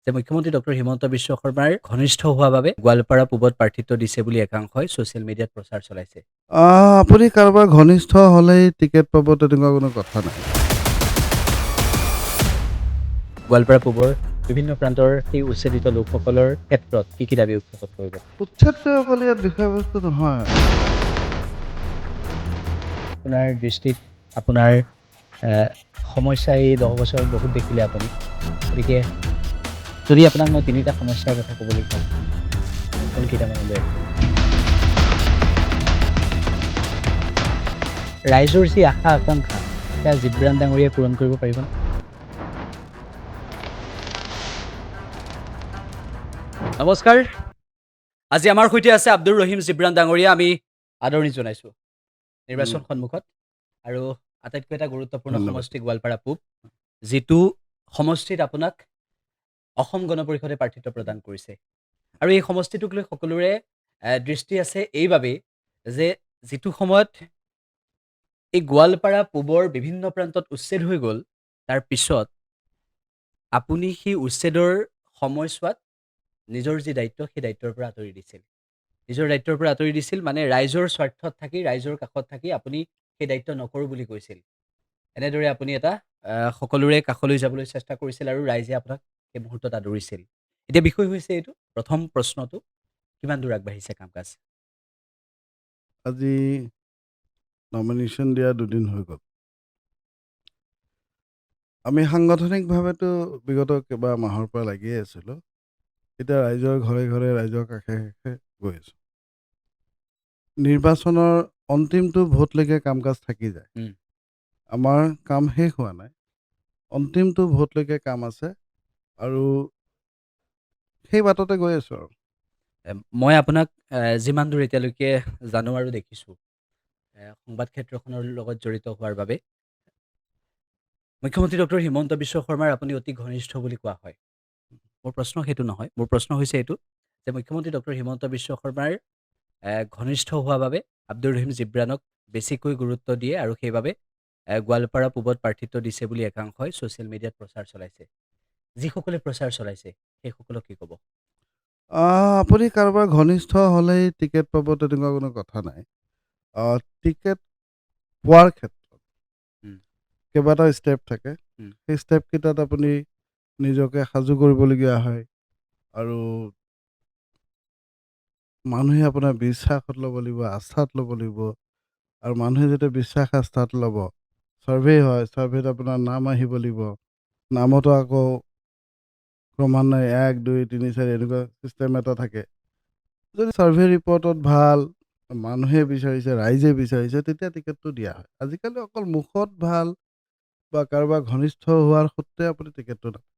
যে মুখ্যমন্ত্ৰী ডক্টৰ হিমন্ত বিশ্ব শৰ্মাৰ ঘনিষ্ঠ হোৱা বাবে গোৱালপাৰা পূবত প্ৰাৰ্থিত্ব দিছে বুলি একাংশই ছ'চিয়েল মিডিয়াত প্ৰচাৰ চলাইছে। আপুনি কাৰোবাৰ ঘনিষ্ঠ হ'লেই টিকেট পাব তেনেকুৱা কোনো কথা নাই। গোৱালপাৰা পূবৰ বিভিন্ন প্ৰান্তৰ সেই উচ্ছেদিত লোকসকলৰ ক্ষেত্ৰত কি দাবী উত্থাপন কৰিব? উচ্ছেদসকল ইয়াত বিষয়বস্তু নহয়। আপোনাৰ দৃষ্টিত আপোনাৰ সমস্যা এই 10 বছৰত বহুত দেখিলে আপুনি। গতিকে যদি আপোনাক মই 3টা সমস্যাৰ কথা ক'বলৈ কওঁ, কোনকেইটা মনলৈ আহিব? ৰাইজৰ যি আশা আকাংক্ষা সেয়া জিব্ৰান ডাঙৰীয়াই পূৰণ কৰিব পাৰিবনে? নমস্কাৰ, আজি আমাৰ সৈতে আছে আব্দুৰ ৰহিম জিব্ৰান ডাঙৰীয়া। আমি আদৰণি জনাইছোঁ নিৰ্বাচন সন্মুখত। আৰু আটাইতকৈ এটা গুৰুত্বপূৰ্ণ ধন্যবাদ। সমষ্টি গোৱালপাৰা পূব, যিটো সমষ্টিত আপোনাক অসম গণ পৰিষদে প্ৰাৰ্থিত্ব প্ৰদান কৰিছে। আৰু এই সমষ্টিটোক লৈ সকলোৰে দৃষ্টি আছে এইবাবেই যে যিটো সময়ত এই গোৱালপাৰা পূবৰ বিভিন্ন প্ৰান্তত উচ্ছেদ হৈ গ'ল, তাৰ পিছত আপুনি সেই উচ্ছেদৰ সময়ছোৱাত নিজৰ যি দায়িত্ব, সেই দায়িত্বৰ পৰা আঁতৰি দিছিল। নিজৰ দায়িত্বৰ পৰা আঁতৰি দিছিল মানে ৰাইজৰ স্বাৰ্থত থাকি, ৰাইজৰ কাষত থাকি আপুনি সেই দায়িত্ব নকৰোঁ বুলি কৈছিল। এনেদৰে আপুনি এটা সকলোৰে কাষলৈ যাবলৈ চেষ্টা কৰিছিল আৰু ৰাইজে আপোনাক সেই মুহূৰ্তত আদৰিছিল। এতিয়া বিষয় হৈছে এইটো, প্ৰথম প্ৰশ্নটো, কিমান দূৰ আগবাঢ়িছে কাম কাজ? আজি নমিনেশ্যন দিয়া 2 দিন হৈ গ'ল। আমি সাংগঠনিকভাৱেতো বিগত কেইবা মাহৰ পৰা লাগিয়ে আছিলোঁ। এতিয়া ৰাইজৰ ঘৰে ঘৰে, ৰাইজৰ কাষে কাষে গৈ আছোঁ। নিৰ্বাচনৰ অন্তিমটো ভোটলৈকে কাম কাজ থাকি যায়। আমাৰ কাম শেষ হোৱা নাই। অন্তিমটো ভোটলৈকে কাম আছে আৰু সেই বাটতে গৈ আছোঁ আৰু। মই আপোনাক যিমান দূৰ এতিয়ালৈকে জানো আৰু দেখিছোঁ, সংবাদ ক্ষেত্ৰখনৰ লগত জড়িত হোৱাৰ বাবে মুখ্যমন্ত্ৰী ডক্টৰ হিমন্ত বিশ্ব শৰ্মাৰ আপুনি অতি ঘনিষ্ঠ বুলি কোৱা হয়। মোৰ প্ৰশ্ন সেইটো নহয়। মোৰ প্ৰশ্ন হৈছে এইটো যে মুখ্যমন্ত্ৰী ডক্টৰ হিমন্ত বিশ্ব শৰ্মাৰ ঘনিষ্ঠ হোৱা বাবে আব্দুৰ ৰহিম জিব্ৰানক বেছিকৈ গুৰুত্ব দিয়ে আৰু সেইবাবে গোৱালপাৰা পূবত প্ৰাৰ্থিত্ব দিছে বুলি একাংশই ছ'চিয়েল মিডিয়াত প্ৰচাৰ চলাইছে। যিসকলে প্ৰচাৰ চলাইছে সেইসকলক কি ক'ব? আপুনি কাৰোবাৰ ঘনিষ্ঠ হ'লেই টিকেট পাব তেনেকুৱা কোনো কথা নাই। টিকেট পোৱাৰ ক্ষেত্ৰত উম, কেইবাটাও ষ্টেপ থাকে। উম, সেই ষ্টেপকেইটাত আপুনি নিজকে সাজু কৰিবলগীয়া হয় আৰু মানুহে আপোনাৰ বিশ্বাসত ল'ব লাগিব, আস্থাত ল'ব লাগিব আৰু মানুহে যেতিয়া বিশ্বাস আস্থাত ল'ব, ছাৰ্ভে হয়, ছাৰ্ভেত আপোনাৰ নাম আহিব লাগিব। নামতো আকৌ ক্ৰমান্বয়ে 1, 2, 3, 4 এনেকুৱা ছিষ্টেম এটা থাকে। যদি ছাৰ্ভে ৰিপৰ্টত ভাল, মানুহে বিচাৰিছে, ৰাইজে বিচাৰিছে, তেতিয়া টিকেটটো দিয়া হয়। আজিকালি অকল মুখত ভাল বা কাৰোবাৰ ঘনিষ্ঠ হোৱাৰ সূত্ৰে আপুনি টিকেটটো নাপায়।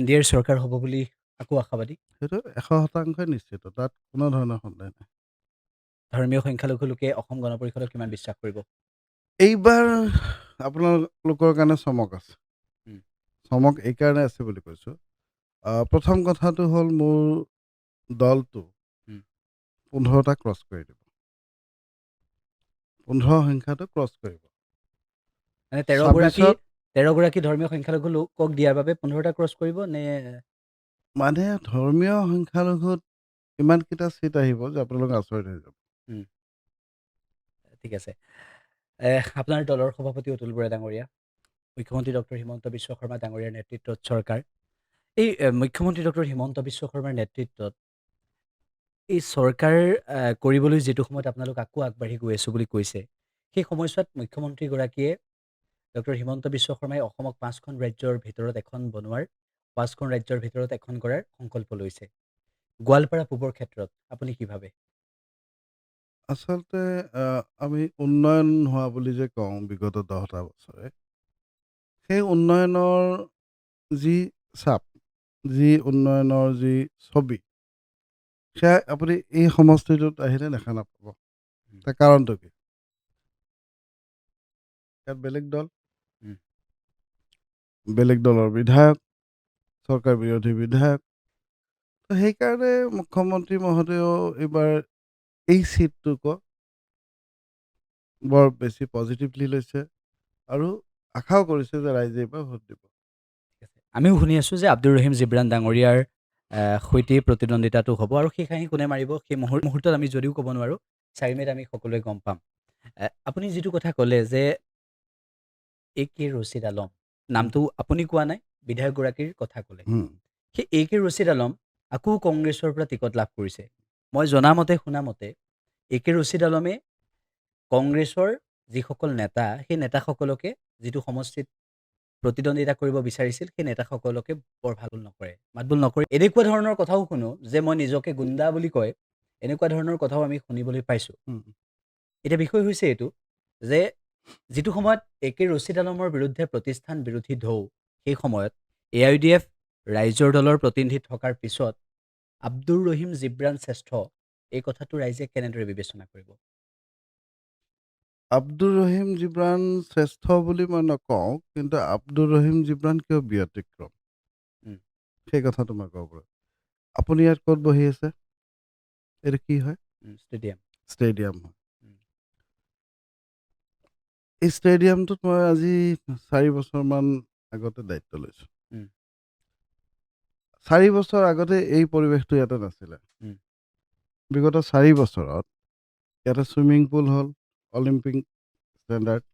NDAৰ চৰকাৰ হ'ব বুলি আকৌ আশাবাদী। সেইটো 100% নিশ্চিত, তাত কোনো ধৰণৰ সন্দেহ নাই। ধৰ্মীয় সংখ্যালঘু লোকে অসম গণ পৰিষদক কিমান বিশ্বাস কৰিব? এইবাৰ আপোনালোকৰ কাৰণে চমক আছে। উম, চমক এইকাৰণে আছে বুলি কৈছোঁ। প্ৰথম কথাটো হ'ল মোৰ দলটো উম। 15টা ক্ৰছ কৰি দিব। 15 সংখ্যাটো ক্ৰছ কৰিব। মানে 26ত 13 গৰাকী ধৰ্মীয় সংখ্যালঘু লোকক দিয়াৰ বাবে 15টা ক্ৰছ কৰিব নে? মানে ধৰ্মীয় সংখ্যালঘুত ইমানকেইটা ছিট আহিব যে আপোনালোক আচৰিত হৈ যাব। উম, ঠিক আছে। আপোনাৰ দলৰ সভাপতি অতুল বৰা ডাঙৰীয়া, মুখ্যমন্ত্ৰী ডক্টৰ হিমন্ত বিশ্ব শৰ্মা ডাঙৰীয়াৰ নেতৃত্বত চৰকাৰ। এই মুখ্যমন্ত্ৰী ডক্টৰ হিমন্ত বিশ্ব শৰ্মাৰ নেতৃত্বত এই চৰকাৰ কৰিবলৈ যিটো সময়ত আপোনালোক আকৌ আগবাঢ়ি গৈ আছোঁ বুলি কৈছে, সেই সময়ছোৱাত মুখ্যমন্ত্ৰীগৰাকীয়ে ডক্টৰ হিমন্ত বিশ্ব শৰ্মাই অসমক 5খন ৰাজ্যৰ ভিতৰত এখন বনোৱাৰ, 5খন ৰাজ্যৰ ভিতৰত এখন কৰাৰ সংকল্প লৈছে। গোৱালপাৰা পূবৰ ক্ষেত্ৰত আপুনি কি ভাবে? আচলতে আমি উন্নয়ন হোৱা বুলি যে কওঁ বিগত 10টা বছৰে, সেই উন্নয়নৰ যি চাপ, যি উন্নয়নৰ যি ছবি, সেয়া আপুনি এই সমষ্টিটোত আহিলে দেখা নাপাব। উম, তাৰ কাৰণটো কি? ইয়াত বেলেগ দল, উম, বেলেগ দলৰ বিধায়ক, চৰকাৰ বিৰোধী বিধায়ক। তো সেইকাৰণে মুখ্যমন্ত্ৰী মহোদয়েও এইবাৰ এই ছিটটোকো বৰ বেছি পজিটিভলি লৈছে আৰু আশাও কৰিছে যে ৰাইজে এইবাৰ ভোট দিব। ঠিক আছে। আমিও শুনি আছোঁ যে আব্দুৰ ৰহিম জিব্ৰাণ ডাঙৰীয়াৰ সৈতে প্ৰতিদ্বন্দ্বিতাটো হ'ব আৰু সেই খাহি কোনে মাৰিব সেই মুহূৰ্তত আমি যদিও ক'ব নোৱাৰোঁ 4 মে'ত আমি সকলোৱে গম পাম। আপুনি যিটো কথা ক'লে যে এ কে ৰছিদ আলম উম, নামটো আপুনি কোৱা নাই, বিধায়কগৰাকীৰ কথা ক'লে। উম, সেই এ কে ৰছিদ আলম আকৌ কংগ্ৰেছৰ পৰা টিকট লাভ কৰিছে। মই জনামতে শুনামতে এ কে ৰছিদ আলমে কংগ্ৰেছৰ যিসকল নেতা সেই নেতাসকলকে যিটো সমষ্টিত প্ৰতিদ্বন্দ্বিতা কৰিব বিচাৰিছিল সেই নেতাসকলকে বৰ ভাল নকৰে, মাতবোল নকৰে। এনেকুৱা ধৰণৰ কথাও শুনো যে মই নিজকে গুণ্ডা বুলি কয়, এনেকুৱা ধৰণৰ কথাও আমি শুনিবলৈ পাইছোঁ। উম। এতিয়া বিষয় হৈছে এইটো যে যিটো সময়ত এ কে ৰছিদ আলমৰ বিৰুদ্ধে প্ৰতিষ্ঠান বিৰোধী ঢৌ, সেই সময়ত AIUDF ৰাইজৰ দলৰ প্ৰতিনিধি থকাৰ পিছত আব্দুৰ ৰহিম জিব্ৰাণ শ্ৰেষ্ঠ এই কথাটো ৰাইজে কেনেদৰে বিবেচনা কৰিব? আব্দুৰ ৰহিম জিব্ৰাণ শ্ৰেষ্ঠ বুলি মই নকওঁ, কিন্তু আব্দুৰ ৰহিম জিব্ৰাণ কিয় ব্যতিক্ৰম উম, সেই কথাটো মই ক'ব পাৰোঁ। আপুনি ইয়াত ক'ত বহি আছে? এইটো কি হয়? ষ্টেডিয়াম। ষ্টেডিয়াম হয়। উম, এই ষ্টেডিয়ামটোত মই আজি 4 বছৰমান আগতে দায়িত্ব লৈছোঁ। উম, 4 বছৰ আগতে এই পৰিৱেশটো ইয়াতে নাছিলে। উম, বিগত 4 বছৰত ইয়াতে ছুইমিং পুল হ'ল, অলিম্পিক ষ্টেণ্ডাৰ্ড,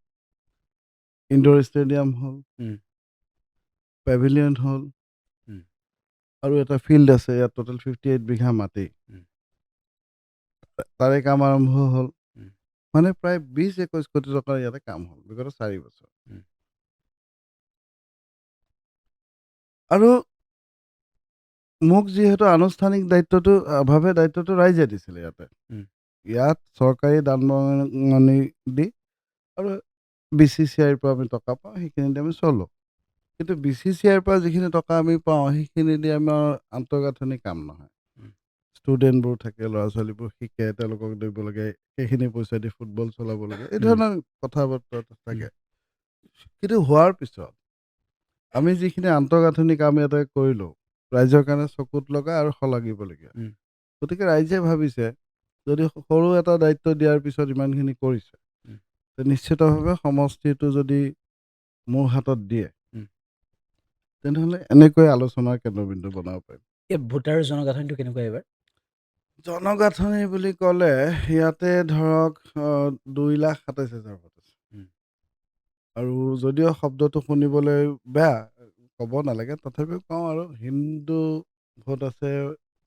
ইনডোৰ ষ্টেডিয়াম হ'ল, উম, পেভিলিয়ন হ'ল উম, আৰু এটা ফিল্ড আছে। ইয়াত টোটেল 58 বিঘা মাটি। উম, তাৰে কাম আৰম্ভ হ'ল। উম, মানে প্ৰায় 20-21 কোটি টকাৰ ইয়াতে কাম হ'ল বিগত 4 বছৰ। উম, আৰু মোক যিহেতু আনুষ্ঠানিক দায়িত্বটো ৰাইজে দিছিলে ইয়াতে। উম, ইয়াত চৰকাৰী দান-বৰঙণি দি আৰু BCCIৰ পৰা আমি টকা পাওঁ, সেইখিনি দি আমি চলোঁ। কিন্তু BCCIৰ পৰা যিখিনি টকা আমি পাওঁ, সেইখিনি দি আমাৰ আন্তঃগাঁথনি কাম নহয়। উম, ষ্টুডেণ্টবোৰ থাকে, ল'ৰা-ছোৱালীবোৰ শিকে, তেওঁলোকক দিব লাগে, সেইখিনি পইচা দি ফুটবল চলাব লাগে। এই উম, ধৰণৰ কথা-বতৰা উম, থাকে। কিন্তু হোৱাৰ পিছত আমি যিখিনি আন্তঃগাঁথনি কাম ইয়াতে কৰিলোঁ, ৰাইজৰ কাৰণে চকুত লগা আৰু শলাগিবলগীয়া। উম, গতিকে ৰাইজে ভাবিছে, যদি সৰু এটা দায়িত্ব দিয়াৰ পিছত ইমানখিনি কৰিছে, উম, তে নিশ্চিতভাৱে সমষ্টিটো যদি মোৰ হাতত দিয়ে, উম। তেনেহ'লে এনেকৈ আলোচনাৰ কেন্দ্ৰবিন্দু বনাব পাৰিম। এই ভোটাৰ জনগাঁথনিটো কেনেকুৱা এইবাৰ? জনগাঁথনি বুলি ক'লে ইয়াতে ধৰক 2,27,000 ভোট আছে। উম, আৰু যদিও শব্দটো শুনিবলৈ বেয়া, ক'ব নালাগে, তথাপিও কওঁ আৰু হিন্দু ভোট আছে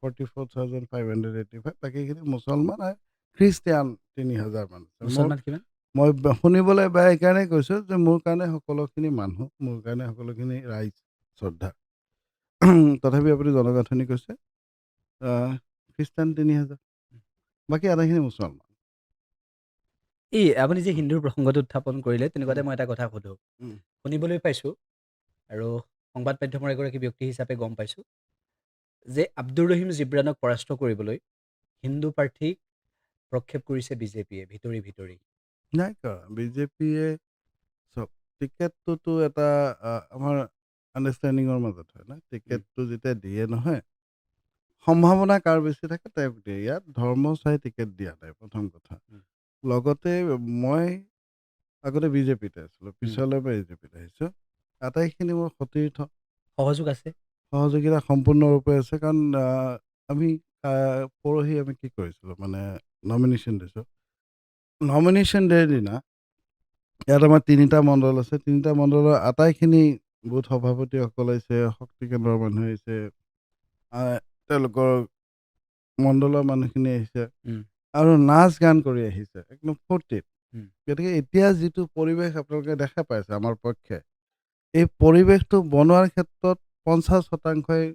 44,585, বাকীখিনি মুছলমান আৰু খ্ৰীষ্টিয়ান 3,000 মান আছে। মুছলমান কিমান? মই শুনিবলৈ বেয়া এইকাৰণেই কৈছোঁ যে মোৰ কাৰণে সকলোখিনি মানুহ, মোৰ কাৰণে সকলোখিনি ৰাইজ শ্ৰদ্ধা। তথাপি আপুনি জনগাঁথনি কৈছে, খ্ৰীষ্টান 3,000, বাকী আধাখিনি মুছলমান। এই আপুনি যে হিন্দুৰ প্ৰসংগটো উত্থাপন কৰিলে, উম, তেনেকুৱাতে মই এটা কথা সুধোঁ। উম। শুনিবলৈ পাইছোঁ আৰু সংবাদ মাধ্যমৰ এগৰাকী ব্যক্তি হিচাপে গম পাইছোঁ যে আব্দুৰ ৰহিম জিব্ৰাণক পৰাস্ত কৰিবলৈ হিন্দু প্ৰাৰ্থীক প্ৰক্ষেপ কৰিছে বিজেপিয়ে ভিতৰি ভিতৰি। নাই কৰা। বিজেপিয়ে চাওক, টিকেটটোতো এটা আমাৰ আণ্ডাৰষ্টেণ্ডিঙৰ মাজত হয় না। উম, টিকেটটো যেতিয়া দিয়ে নহয়, সম্ভাৱনা কাৰ বেছি থাকে তেওঁক দিয়ে। ইয়াত ধৰ্ম চাই টিকেট দিয়া নাই, প্ৰথম কথা। উম, লগতে মই আগতে বিজেপিতে আছিলোঁ, উম, পিছলৈ মই বিজেপিত আহিছোঁ। আটাইখিনি মোৰ সতীৰ্থ, সহযোগ আছে। সহযোগিতা সম্পূৰ্ণৰূপে আছে। কাৰণ আমি পৰহি আমি কি কৰিছিলোঁ, মানে নমিনেশ্যন দিছোঁ। নমিনেশ্যন ডেৰ দিনা ইয়াত আমাৰ 3টা মণ্ডল আছে। 3টা মণ্ডলৰ আটাইখিনি বুথ সভাপতিসকল আহিছে, শক্তি কেন্দ্ৰৰ মানুহ আহিছে, তেওঁলোকৰ মণ্ডলৰ মানুহখিনি আহিছে উম, আৰু নাচ-গান কৰি আহিছে, একদম ফূৰ্তিত। উম, গতিকে এতিয়া যিটো পৰিৱেশ আপোনালোকে দেখা পাইছে আমাৰ পক্ষে, এই পৰিৱেশটো বনোৱাৰ ক্ষেত্ৰত 50%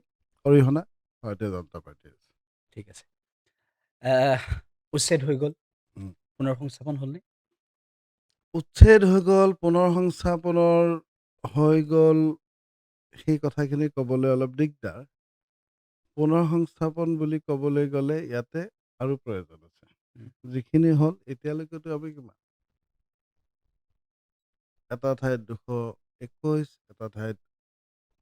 অৰিহণা ভাৰতীয় জনতা পাৰ্টীৰ আছে। ঠিক আছে। আহ, উচ্ছেদ হৈ গ'ল, উম। পুনৰ সংস্থাপন হ'লনে? উচ্ছেদ হৈ গ'ল, পুনৰ সংস্থাপনৰ হৈ গ'ল, সেই কথাখিনি ক'বলৈ অলপ দিগদাৰ। পুনৰ সংস্থাপন বুলি ক'বলৈ গ'লে ইয়াতে আৰু প্ৰয়োজন আছে। উম, যিখিনি হ'ল এতিয়ালৈকেতো আমি কিমান, এটা ঠাইত 221, এটা ঠাইত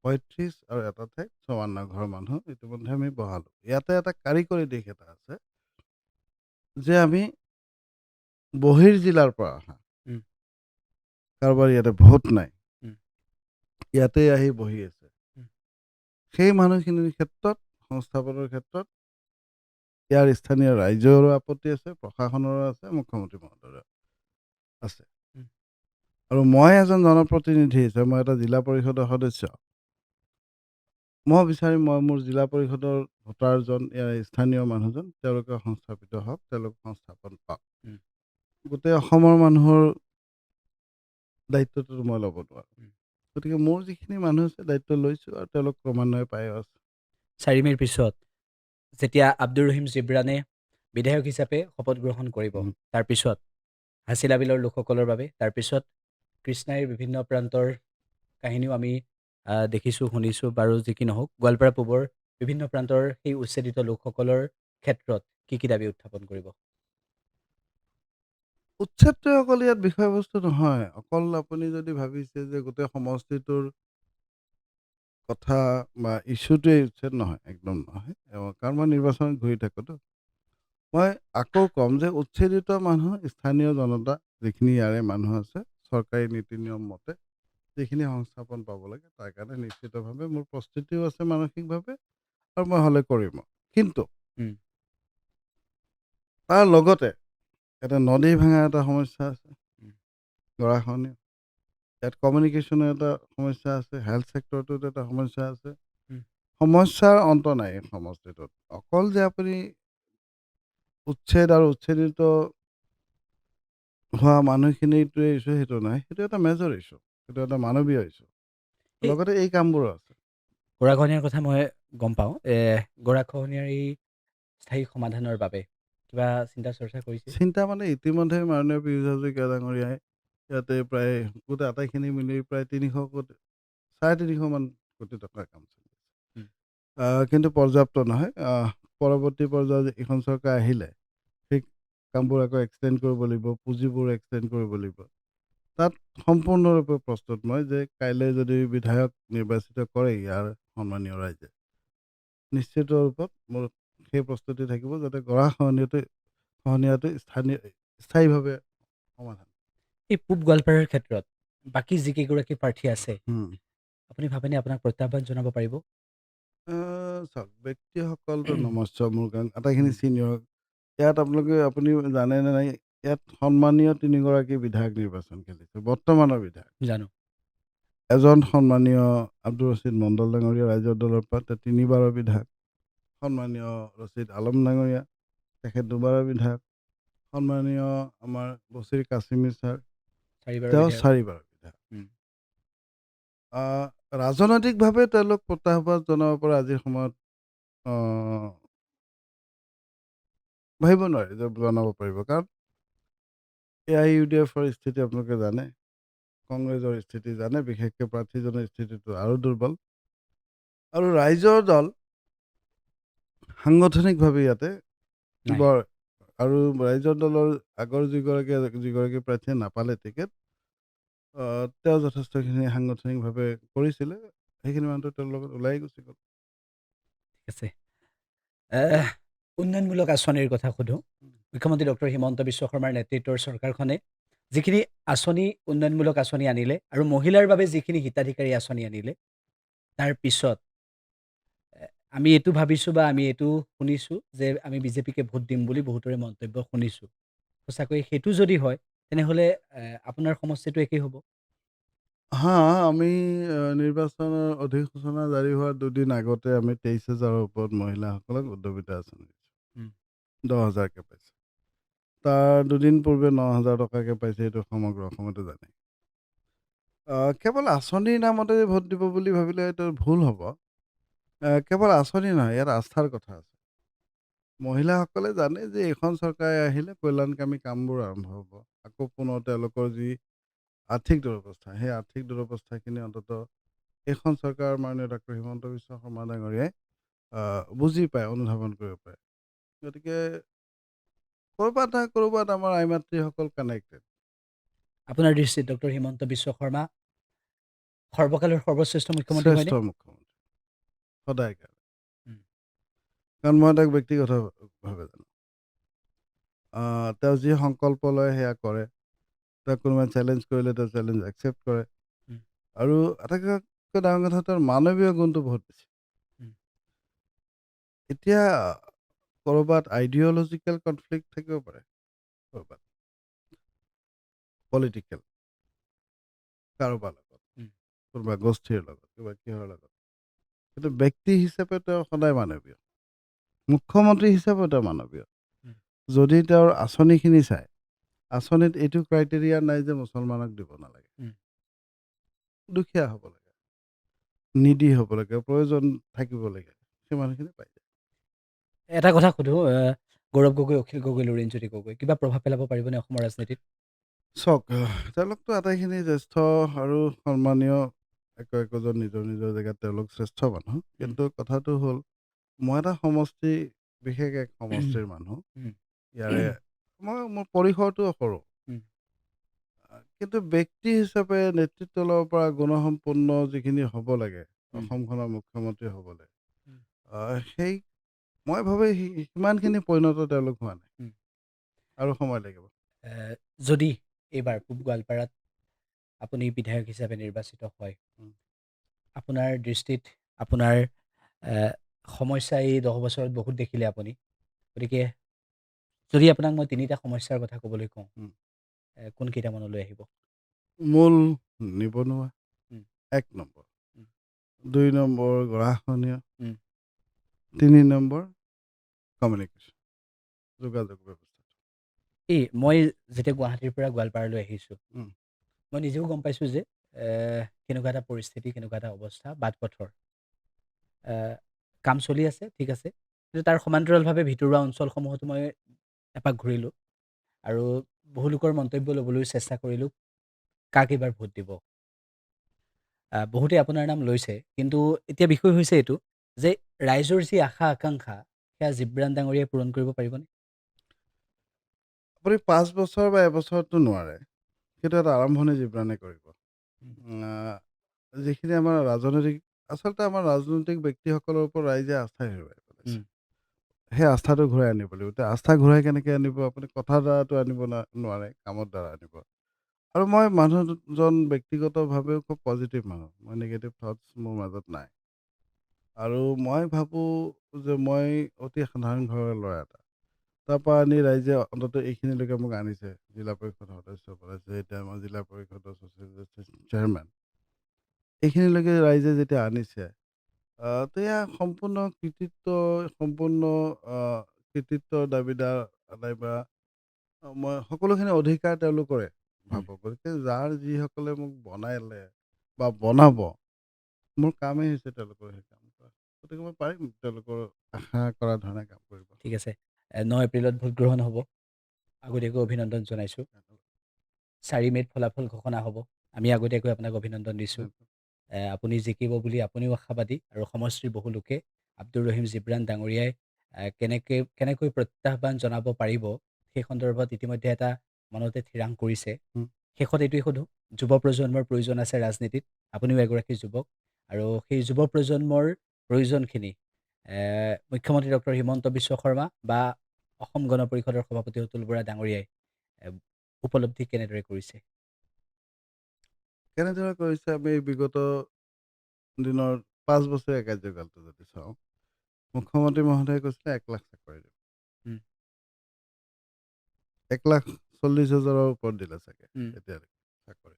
35 আৰু এটা ঠাইত 54 ঘৰ মানুহ ইতিমধ্যে আমি বহালোঁ। ইয়াতে এটা কাৰিকৰী দিশ এটা আছে যে আমি বহিৰ্জিলাৰ পৰা অহা উম, কাৰোবাৰ ইয়াতে ভোট নাই, উম, ইয়াতে আহি বহি আছে। উম, সেই মানুহখিনিৰ ক্ষেত্ৰত সংস্থাপনৰ ক্ষেত্ৰত ইয়াৰ স্থানীয় ৰাইজৰো আপত্তি আছে, প্ৰশাসনৰো আছে, মুখ্যমন্ত্ৰী মহোদয়ৰো আছে। উম, আৰু মই এজন জনপ্ৰতিনিধি হিচাপে মই এটা জিলা পৰিষদৰ সদস্য। মই বিচাৰিম মই মোৰ জিলা পৰিষদৰ ভোটাৰজন, ইয়াৰ স্থানীয় মানুহজন তেওঁলোকে সংস্থাপিত হওক, তেওঁলোক সংস্থাপন পাওক। উম, গোটেই অসমৰ মানুহৰ দায়িত্বটো মই ল'ব নোৱাৰোঁ। উম। গতিকে মোৰ যিখিনি মানুহ আছে দায়িত্ব লৈছোঁ আৰু তেওঁলোক ক্ৰমান্বয়ে পাই আছে। 4 মে'ৰ পিছত যেতিয়া আব্দুৰ ৰহিম জিব্ৰানে বিধায়ক হিচাপে শপত গ্ৰহণ কৰিব, উম। তাৰপিছত হাছিলা বিলৰ লোকসকলৰ বাবে, তাৰপিছত কৃষ্ণাইৰ বিভিন্ন প্ৰান্তৰ কাহিনীও আমি দেখিছোঁ, শুনিছোঁ, বাৰু যি কি নহওক, গোৱালপাৰা পূবৰ বিভিন্ন প্ৰান্তৰ সেই উচ্ছেদিত লোকসকলৰ ক্ষেত্ৰত কি কি দাবী উত্থাপন কৰিব? উচ্ছেদটোৱে অকল ইয়াত বিষয়বস্তু নহয়। অকল আপুনি যদি ভাবিছে যে গোটেই সমষ্টিটোৰ কথা বা ইছ্যুটোৱেই উচ্ছেদ নহয়, একদম নহয়। কাৰণ মই নিৰ্বাচনত ঘূৰি থাকোঁতো। মই আকৌ ক'ম যে উচ্ছেদিত মানুহ স্থানীয় জনতা, যিখিনি ইয়াৰে মানুহ আছে, চৰকাৰী নীতি নিয়ম মতে যিখিনি সংস্থাপন পাব লাগে তাৰ কাৰণে নিশ্চিতভাৱে মোৰ প্ৰস্তুতিও আছে মানসিকভাৱে, আৰু মই হ'লে কৰিম। কিন্তু উম, তাৰ লগতে এটা নদী ভাঙা এটা সমস্যা আছে, উম, গৰাখহনীয়া। ইয়াত কমিউনিকেশ্যনৰ এটা সমস্যা আছে, হেল্থ ছেক্টৰটোত এটা সমস্যা আছে। উম। সমস্যাৰ অন্ত নাই এই সমষ্টিটোত। অকল যে আপুনি উচ্ছেদ আৰু উচ্ছেদিত হোৱা মানুহখিনিটোৱে ইছ্যু সেইটো নহয়, সেইটো এটা মেজৰ ইছ্যু, সেইটো এটা মানৱীয় ইছ্যু। এই লগতে এই কামবোৰো আছে। গৰাখহনীয়াৰ কথা মই গম পাওঁ। গৰাখহনীয়াৰ এই স্থায়ী সমাধানৰ বাবে কিবা চিন্তা চৰ্চা কৰিছে? চিন্তা মানে ইতিমধ্যে মাননীয় পীযুষ হাজৰিকা ডাঙৰীয়াই ইয়াতে প্ৰায় গোটেই আটাইখিনি মিলি প্ৰায় 300 কোটি, 350 মান কোটি টকাৰ কাম চলি আছে। উম, কিন্তু পৰ্যাপ্ত নহয়। পৰৱৰ্তী পৰ্যায়ত এইখন চৰকাৰ আহিলে সেই কামবোৰ আকৌ এক্সটেণ্ড কৰিব লাগিব, পুঁজিবোৰ এক্সটেণ্ড কৰিব লাগিব। তাত সম্পূৰ্ণৰূপে প্ৰস্তুত মই যে কাইলৈ যদি বিধায়ক নিৰ্বাচিত কৰে ইয়াৰ সন্মানীয় ৰাইজে, নিশ্চিত ৰূপত মোৰ সেই প্ৰস্তুতি থাকিব যাতে গৰাখহনীয়াটো স্থায়ীভাৱে সমাধান। এই পূব গোৱালপাৰাৰ ক্ষেত্ৰত বাকী যিকেইগৰাকী প্ৰাৰ্থী আছে, হুম। আপুনি ভাবেনে আপোনাক প্ৰত্যাহ্বান জনাব পাৰিব? চাওক, ব্যক্তিসকলটো নমস্য মোৰ কাৰণ আটাইখিনি উম, ছিনিয়ৰ। ইয়াত আপুনি জানে নে নাই, ইয়াত সন্মানীয় 3গৰাকী বিধায়ক নিৰ্বাচন খেলিছে, বৰ্তমানৰ বিধায়ক। জানো। এজন সন্মানীয় আব্দুৰ ৰছিদ মণ্ডল ডাঙৰীয়া ৰাইজৰ দলৰ পৰা, তেওঁ 3বাৰৰ বিধায়ক। সন্মানীয় ৰছিদ আলম ডাঙৰীয়া, তেখেত 2বাৰৰ বিধায়ক। সন্মানীয় আমাৰ বছিৰ কাছিমি ছাৰ, 4বাৰৰ তেওঁ বিধায়ক। 4বাৰৰ বিধায়ক। উম, ৰাজনৈতিকভাৱে তেওঁলোক প্ৰত্যাহ্বান জনাব পৰা আজিৰ সময়ত ভাবিব নোৱাৰি যে জনাব পাৰিব। কাৰণ AIUDFৰ স্থিতি আপোনালোকে জানে, কংগ্ৰেছৰ স্থিতি জানে, বিশেষকৈ প্ৰাৰ্থীজনৰ স্থিতিটো আৰু দুৰ্বল। আৰু ৰাইজৰ দল সাংগঠনিকভাৱে ইয়াতে নাই। বৰ, আৰু ৰাইজৰ দলৰ আগৰ যিগৰাকী প্ৰাৰ্থীয়ে নাপালে টিকেট, তেওঁ যথেষ্টখিনি সাংগঠনিকভাৱে কৰিছিলে, সেইখিনি মানুহটো তেওঁৰ লগত ওলাই গুচি গ'ল। ঠিক আছে। আহ, উন্নয়নমূলক আঁচনিৰ কথা সোধোঁ। মুখ্যমন্ত্ৰী ডক্টৰ হিমন্ত বিশ্ব শৰ্মাৰ নেতৃত্বৰ চৰকাৰখনে যিখিনি উন্নয়নমূলক আঁচনি আনিলে আৰু মহিলাৰ বাবে যিখিনি হিতাধিকাৰী আঁচনি আনিলে, তাৰ পিছত এ, আমি এইটো ভাবিছোঁ বা আমি এইটো শুনিছোঁ যে আমি বিজেপিকে ভোট দিম বুলি বহুতৰে মন্তব্য শুনিছোঁ। সঁচাকৈ সেইটো যদি হয়, তেনেহ'লে আপোনাৰ সমষ্টিটো একেই হ'ব। হা, আমি নিৰ্বাচনৰ অধিসূচনা জাৰি হোৱাৰ 2 দিন আগতে আমি 23,000ৰ ওপৰত মহিলাসকলক উদ্যমিতা আঁচনি দিছোঁ। উম, 10,000কে পাইছে। তাৰ 2 দিন পূৰ্বে 9,000 টকাকে পাইছে, এইটো সমগ্ৰ অসমতে জানে। কেৱল আঁচনিৰ নামতে ভোট দিব বুলি ভাবিলে এইটো ভুল হ'ব। কেৱল আঁচনি নহয়, ইয়াত আস্থাৰ কথা আছে। মহিলাসকলে জানে যে এইখন চৰকাৰে আহিলে কল্যাণকামী কামবোৰ আৰম্ভ হ'ব। আকৌ পুনৰ তেওঁলোকৰ যি আৰ্থিক দুৰৱস্থা, সেই আৰ্থিক দুৰৱস্থাখিনি অন্ততঃ এইখন চৰকাৰৰ মাননীয় ডক্টৰ হিমন্ত বিশ্ব শৰ্মা ডাঙৰীয়াই বুজি পায়, অনুধাৱন কৰিব পাৰে। গতিকে ক'ৰবাত নহয় ক'ৰবাত আমাৰ আই মাতৃসকল কানেক্টেড। আপোনাৰ দৃষ্টিত ডক্টৰ হিমন্ত বিশ্ব শৰ্মা সৰ্বকালৰ সৰ্বশ্ৰেষ্ঠ মুখ্যমন্ত্ৰী হয়নে? শ্ৰেষ্ঠ মুখ্যমন্ত্ৰী, সদায় কাৰণে। উম, কাৰণ মই তাক ব্যক্তিগতভাৱে জানো। তেওঁ যি সংকল্প লয় সেয়া কৰে। তেওঁক কোনোবাই চেলেঞ্জ কৰিলে তেওঁ চেলেঞ্জ একচেপ্ট কৰে। উম, আৰু আটাইতকৈ ডাঙৰ কথা, তেওঁৰ মানৱীয় গুণটো বহুত বেছি। এতিয়া ক'ৰবাত আইডিঅলজিকেল কনফ্লিক্ট থাকিব পাৰে, ক'ৰবাত পলিটিকেল কাৰোবাৰ লগত, উম, কোনোবা গোষ্ঠীৰ লগত, কিবা কিহৰ লগত। কিন্তু ব্যক্তি হিচাপে তেওঁ সদায় মানৱীয়। মুখ্যমন্ত্ৰী হিচাপেও তেওঁ মানৱীয়। উম, যদি তেওঁৰ আঁচনিখিনি চায়, আঁচনিত এইটো ক্ৰাইটেৰিয়া নাই যে মুছলমানক দিব নালাগে। উম। দুখীয়া হ'ব লাগে, নিডি হ'ব লাগে, প্ৰয়োজন থাকিব লাগে, সিমানখিনি পাই যায়। এটা কথা সুধো, গৌৰৱ গগৈ, অখিল গগৈ, লুৰিণজ্যোতি গগৈ কিবা প্ৰভাৱ পেলাব পাৰিবনে অসমৰ ৰাজনীতিত? চাওক, তেওঁলোকতো আটাইখিনি জ্যেষ্ঠ আৰু সন্মানীয়, একোজন নিজৰ নিজৰ জেগাত তেওঁলোক শ্ৰেষ্ঠ মানুহ। উম, কিন্তু কথাটো হ'ল, মই এটা সমষ্টি, বিশেষ এক উম, সমষ্টিৰ মানুহ। উম, ইয়াৰে মোৰ পৰিসৰটো সৰু। উম, কিন্তু ব্যক্তি হিচাপে নেতৃত্ব ল'ব পৰা গুণসম্পন্ন যিখিনি হ'ব লাগে, উম, অসমখনৰ মুখ্যমন্ত্ৰী হ'বলৈ, উম, সেই মই ভাবোঁ সিমানখিনি পৰিণত তেওঁলোক হোৱা নাই, উম। আৰু সময় লাগিব। যদি এইবাৰ পূব গোৱালপাৰাত আপুনি বিধায়ক হিচাপে নিৰ্বাচিত হয়, উম। আপোনাৰ দৃষ্টিত আপোনাৰ সমস্যা এই 10 বছৰত বহুত দেখিলে আপুনি। গতিকে যদি আপোনাক মই 3টা সমস্যাৰ কথা ক'বলৈ কওঁ, উম। কোনকেইটা মনলৈ আহিব? মূল নিবনুৱা, উম, 1 নম্বৰ। উম, 2 নম্বৰ গৰাখহনীয়া, উম, 3 নম্বৰ কমিউনিকেশ্যন, যোগাযোগ ব্যৱস্থা। মই যেতিয়া গুৱাহাটীৰ পৰা গোৱালপাৰালৈ আহিছোঁ, উম। মই নিজেও গম পাইছোঁ যে কেনেকুৱা এটা পৰিস্থিতি, কেনেকুৱা এটা অৱস্থা, বাট-পথৰ। কাম চলি আছে, ঠিক আছে। কিন্তু তাৰ সমান্তৰালভাৱে ভিতৰুৱা অঞ্চলসমূহতো মই এপাক ঘূৰিলোঁ আৰু বহু লোকৰ মন্তব্য ল'বলৈ চেষ্টা কৰিলোঁ, কাক এইবাৰ ভোট দিব। বহুতে আপোনাৰ নাম লৈছে, কিন্তু এতিয়া বিষয় হৈছে এইটো যে ৰাইজৰ যি আশা আকাংক্ষা, সেয়া জিব্ৰান ডাঙৰীয়াই পূৰণ কৰিব পাৰিবনে? আপুনি 5 বছৰ বা এবছৰতো নোৱাৰে। সেইটো এটা আৰম্ভণি জিব্ৰানে কৰিব। উম, যিখিনি আমাৰ ৰাজনৈতিক, আচলতে আমাৰ ৰাজনৈতিক ব্যক্তিসকলৰ ওপৰত ৰাইজে আস্থা হেৰুৱাই পেলাইছে। উম, সেই আস্থাটো ঘূৰাই আনিব লাগিব। এতিয়া আস্থা ঘূৰাই কেনেকৈ আনিব? আপুনি কথাৰ দ্বাৰাতো আনিব নোৱাৰে, কামৰ দ্বাৰা আনিব। আৰু মই মানুহজন ব্যক্তিগতভাৱেও খুব পজিটিভ মানুহ। মই নিগেটিভ থটছ মোৰ মাজত নাই। আৰু মই ভাবোঁ যে মই অতি সাধাৰণ ঘৰৰ ল'ৰা এটা। তাৰপৰা আনি ৰাইজে অন্ততঃ এইখিনিলৈকে মোক আনিছে। জিলা পৰিষদ সদস্য বনাইছে, এতিয়া মই জিলা পৰিষদৰ চেয়াৰমেন। এইখিনিলৈকে ৰাইজে যেতিয়া আনিছে, তেতিয়া সম্পূৰ্ণ কৃতিত্ব, সম্পূৰ্ণ আ কৃতিত্বৰ দাবীদাৰ নাইবা মই সকলোখিনি অধিকাৰ তেওঁলোকৰে উম। ভাবোঁ। গতিকে যাৰ যিসকলে মোক বনালে বা বনাব, মোৰ কামেই হৈছে তেওঁলোকৰ সেই কাম কৰা। গতিকে মই পাৰিম তেওঁলোকৰ আশা কৰা ধৰণে কাম কৰিব। ঠিক আছে। 9 এপ্ৰিলত ভোট গ্ৰহণ হ'ব। আগতীয়াকৈ অভিনন্দন জনাইছোঁ। 4 মে'ত ফলাফল ঘোষণা হ'ব। আমি আগতীয়াকৈ আপোনাক অভিনন্দন দিছোঁ। আপুনি জিকিব বুলি আপুনিও আশাবাদী আৰু সমষ্টিৰ বহু লোকে আব্দুৰ ৰহিম জিব্ৰান ডাঙৰীয়াই কেনেকৈ প্ৰত্যাহ্বান জনাব পাৰিব, সেই সন্দৰ্ভত ইতিমধ্যে এটা মনতে থিৰাং কৰিছে। উম। শেষত এইটোৱে সোধোঁ, যুৱ প্ৰজন্মৰ প্ৰয়োজন আছে ৰাজনীতিত। আপুনিও এগৰাকী যুৱক আৰু সেই যুৱ প্ৰজন্মৰ প্ৰয়োজনখিনি মুখ্যমন্ত্ৰী ডক্টৰ হিমন্ত বিশ্ব শৰ্মা বা অসম গণ পৰিষদৰ সভাপতি অতুল বৰা ডাঙৰীয়াই এ, উপলব্ধি কেনেদৰে কৰিছে? কেনেদৰে কৰিছে আমি বিগত দিনৰ 5 বছৰীয়া কাৰ্যকালটো যদি চাওঁ, মুখ্যমন্ত্ৰী মহোদয়ে কৈছিলে 1 লাখ চাকৰি দিম। উম, 1,40,000ৰ ওপৰত দিলে চাগে উম, এতিয়ালৈকে চাকৰি।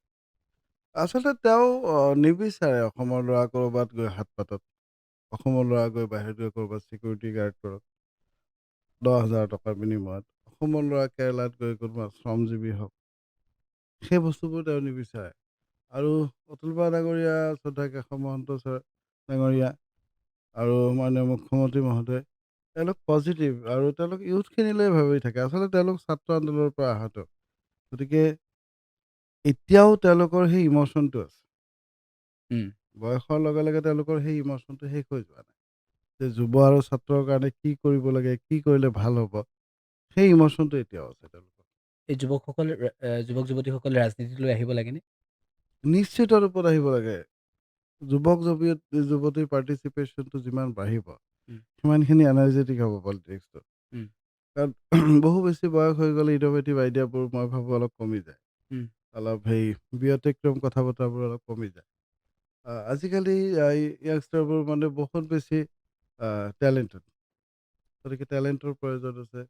আচলতে তেওঁ নিবিচাৰে অসমৰ ল'ৰা ক'ৰবাত গৈ হাত পাতক। অসমৰ ল'ৰা গৈ বাহিৰত গৈ ক'ৰবাত চিকিউৰিটি গাৰ্ড কৰক 10,000 টকাৰ বিনিময়ত। অসমৰ ল'ৰা কেৰেলাত গৈ কোনোবা শ্ৰমজীৱী হওক। সেই বস্তুবোৰ তেওঁ নিবিচাৰে। আৰু অতুল বৰা ডাঙৰীয়া, শ্ৰদ্ধা কেশৱ মহন্ত ডাঙৰীয়া আৰু মাননীয় মুখ্যমন্ত্ৰী মহোদয়, তেওঁলোক পজিটিভ আৰু তেওঁলোক ইউথখিনিলৈ ভাবি থাকে। আচলতে তেওঁলোক ছাত্ৰ আন্দোলনৰ পৰা আহত। গতিকে এতিয়াও তেওঁলোকৰ সেই ইম'চনটো আছে। উম। বয়সৰ লগে লগে তেওঁলোকৰ সেই ইম'চনটো শেষ হৈ যোৱা নাই। যে যুৱ আৰু ছাত্ৰৰ কাৰণে কি কৰিব লাগে, কি কৰিলে ভাল হ'ব, সেই ইম'চনটো এতিয়াও আছে তেওঁলোকৰ। এই যুৱক-যুৱতীসকল ৰাজনীতিলৈ আহিব লাগেনে? নিশ্চিত ৰূপত আহিব লাগে। যুৱতীৰ পাৰ্টিচিপেশ্যনটো যিমান বাঢ়িব, উম, সিমানখিনি এনাৰ্জেটিক হ'ব পলিটিক্সটো। উম, কাৰণ বহু বেছি বয়স হৈ গ'লে ইন'ভেটিভ আইডিয়াবোৰ মই ভাবোঁ অলপ কমি যায়। উম, অলপ ব্যতিক্ৰম কথা বতৰাবোৰ অলপ কমি যায়। আজিকালি য়াংষ্টাৰবোৰ মানে বহুত বেছি টেলেণ্টেড। গতিকে টেলেণ্টৰ প্ৰয়োজন আছে।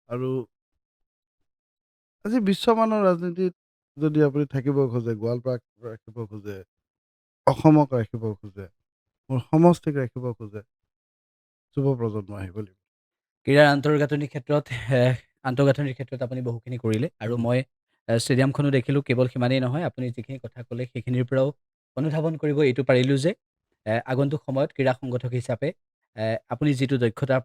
আৰু আজি বিশ্বমানৰ ৰাজনীতিত যদি আপুনি থাকিব খোজে, গোৱালপাৰাক ৰাখিব খোজে, অসমক ৰাখিব খোজে, মোৰ সমষ্টিক ৰাখিব খোজে, যুৱ প্ৰজন্ম আহিব লাগিব। ক্ৰীড়াৰ আন্তঃগাঁথনিৰ ক্ষেত্ৰত আন্তঃগাঁথনিৰ ক্ষেত্ৰত আপুনি বহুখিনি কৰিলে আৰু উম, মই ষ্টেডিয়ামখনো দেখিলোঁ। কেৱল সিমানেই নহয়, আপুনি যিখিনি কথা ক'লে সেইখিনিৰ পৰাও অনুধাৱন কৰিব এইটো পাৰিলোঁ যে আগন্তুক সময়ত ক্ৰীড়া সংগঠক হিচাপে আপুনি যিটো দক্ষতা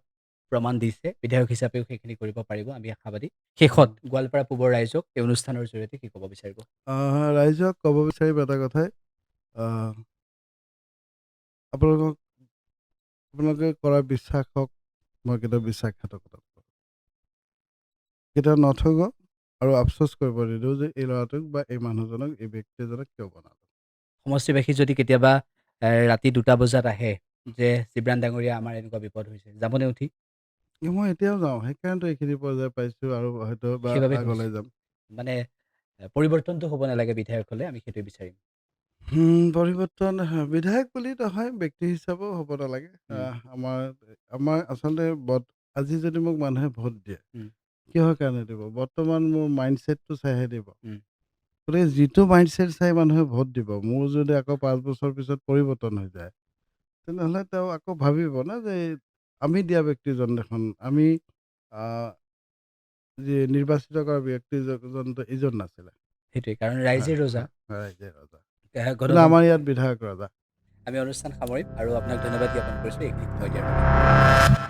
প্ৰমাণ দিছে, বিধায়ক হিচাপেও সেইখিনি কৰিব পাৰিব, আমি আশাবাদী। শেষত উম। গোৱালপাৰা পূবৰ ৰাইজক এই অনুষ্ঠানৰ জৰিয়তে কি ক'ব বিচাৰিব? ৰাইজক ক'ব বিচাৰিম এটা কথাই, আহ, আপোনালোকক আপোনালোকে কৰা বিশ্বাসক মই কেতিয়াও বিশ্বাসঘাতকতা নকৰোঁ। কেতিয়াও নঠগো আৰু আফচোচ কৰিব নিদিওঁ যে এই ল'ৰাটোক বা এই মানুহজনক, এই ব্যক্তিজনক কিয় বনালোঁ। সমষ্টিবাসী যদি কেতিয়াবা ৰাতি 2টা বজাত আহে যে জিব্ৰাণ ডাঙৰীয়া আমাৰ এনেকুৱা বিপদ হৈছে, যাবনে উঠি? মই এতিয়াও যাওঁ, সেইকাৰণেতো এইখিনি পৰ্যায় পাইছোঁ আৰু হয়তো বা সেইবাবে আগলৈ সুধিছোঁ। যাম। মানে পৰিৱৰ্তনটো হ'ব নালাগে বিধায়ক হ'লে, আমি সেইটোৱে বিচাৰিম। পৰিৱৰ্তন বিধায়ক বুলি নহয়, ব্যক্তি হিচাপেও হ'ব নালাগে। উম, আমাৰ আচলতে আজি যদি মোক মানুহে ভোট দিয়ে, উম, কিহৰ কাৰণে দিব? বৰ্তমান মোৰ মাইণ্ডছেটটো চাইহে দিব। উম, গতিকে যিটো মাইণ্ডছেট চাই মানুহে ভোট দিব, মোৰ যদি আকৌ 5 বছৰ পিছত পৰিৱৰ্তন হৈ যায়, তেনেহ'লে তেওঁ আকৌ ভাবিব না যে আমি দিয়া ব্যক্তিজন দেখোন, আমি আহ, যি নিৰ্বাচিত কৰা ব্যক্তিজনটো ইজন নাছিলে। সেইটোৱে কাৰণ ৰাইজে হয়, ৰজা। হয়, ৰাইজে ৰজা। কিন্তু গণতন্ত্ৰ। আমাৰ ইয়াত বিধায়ক ৰজা। আমি অনুষ্ঠান সামৰিম আৰু আপোনাক ধন্যবাদ জ্ঞাপন কৰিছোঁ এইখিনি সময় দিয়াৰ বাবে।